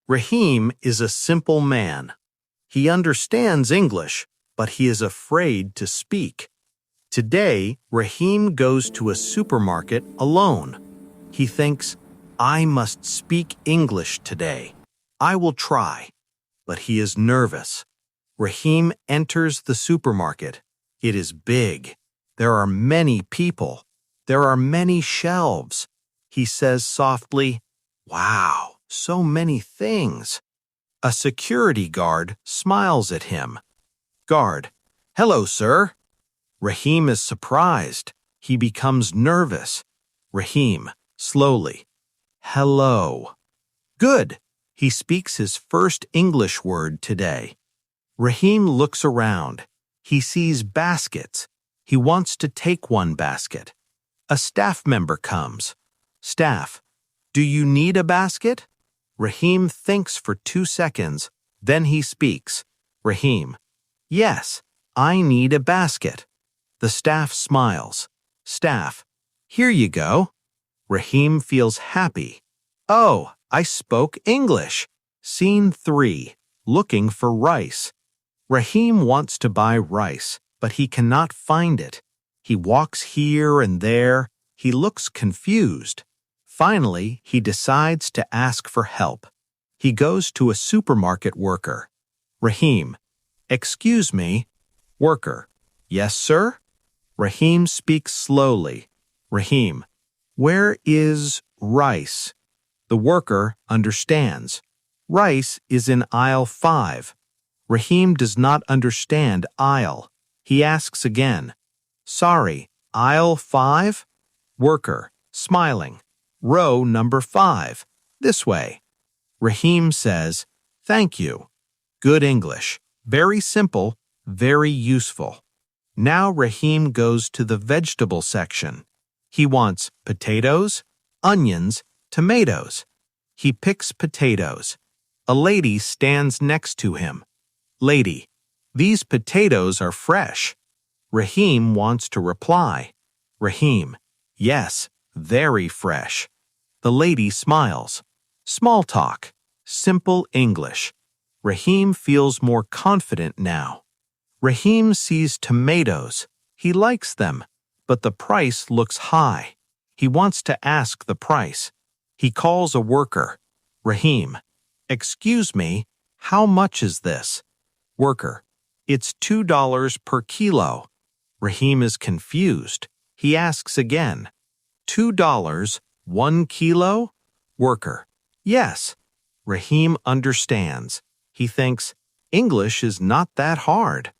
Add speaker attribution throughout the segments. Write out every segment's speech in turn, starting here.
Speaker 1: Rahim is a simple man. He understands English, but he is afraid to speak. Today, Rahim goes to a supermarket alone. He thinks, I must speak English today. I will try. But he is nervous. Rahim enters the supermarket. It is big. There are many people. There are many shelves. He says softly, Wow, so many things. A security guard smiles at him. Guard, hello, sir. Rahim is surprised. He becomes nervous. Rahim, slowly, hello. Good. He speaks his first English word today. Rahim looks around. He sees baskets. He wants to take one basket. A staff member comes. Staff, do you need a basket? Rahim thinks for 2 seconds. Then he speaks. Rahim, yes, I need a basket. The staff smiles. Staff, here you go. Rahim feels happy. Oh, I spoke English. Scene 3. Looking for rice. Rahim wants to buy rice, but he cannot find it. He walks here and there. He looks confused. Finally, he decides to ask for help. He goes to a supermarket worker. Rahim, excuse me. Worker, yes, sir? Rahim speaks slowly. Rahim, where is rice? The worker understands. Rice is in aisle 5. Rahim does not understand aisle. He asks again. Sorry, aisle 5? Worker, smiling. Row number 5. This way. Rahim says, thank you. Good English. Very simple, very useful. Now Rahim goes to the vegetable section. He wants potatoes, onions, tomatoes. He picks potatoes. A lady stands next to him. Lady, these potatoes are fresh. Rahim wants to reply. Rahim, yes, very fresh. The lady smiles. Small talk. Simple English. Rahim feels more confident now. Rahim sees tomatoes. He likes them, but the price looks high. He wants to ask the price. He calls a worker. Rahim, excuse me, how much is this? Worker, it's $2 per kilo. Rahim is confused. He asks again. $2, 1 kilo? Worker, yes. Rahim understands. He thinks, English is not that hard.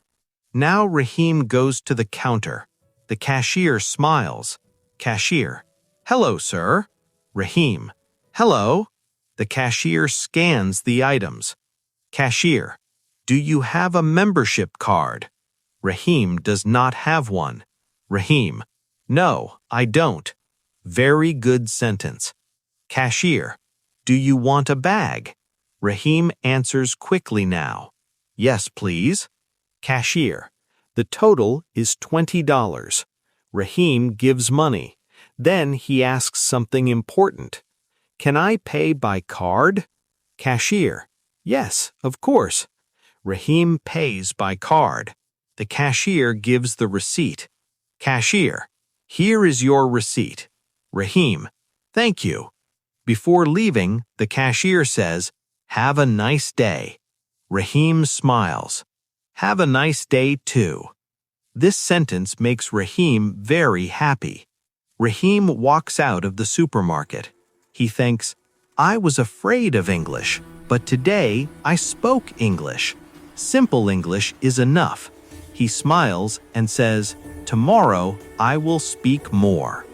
Speaker 1: Now Rahim goes to the counter. The cashier smiles. Cashier, hello, sir. Rahim, hello. The cashier scans the items. Cashier, do you have a membership card? Rahim does not have one. Rahim, no, I don't. Very good sentence. Cashier, do you want a bag? Rahim answers quickly now. Yes, please. Cashier, the total is $20. Rahim gives money. Then he asks something important. Can I pay by card? Cashier, yes, of course. Rahim pays by card. The cashier gives the receipt. Cashier, here is your receipt. Rahim, thank you. Before leaving, the cashier says, have a nice day. Rahim smiles. Have a nice day too. This sentence makes Rahim very happy. Rahim walks out of the supermarket. He thinks, I was afraid of English, but today I spoke English. Simple English is enough. He smiles and says, tomorrow I will speak more.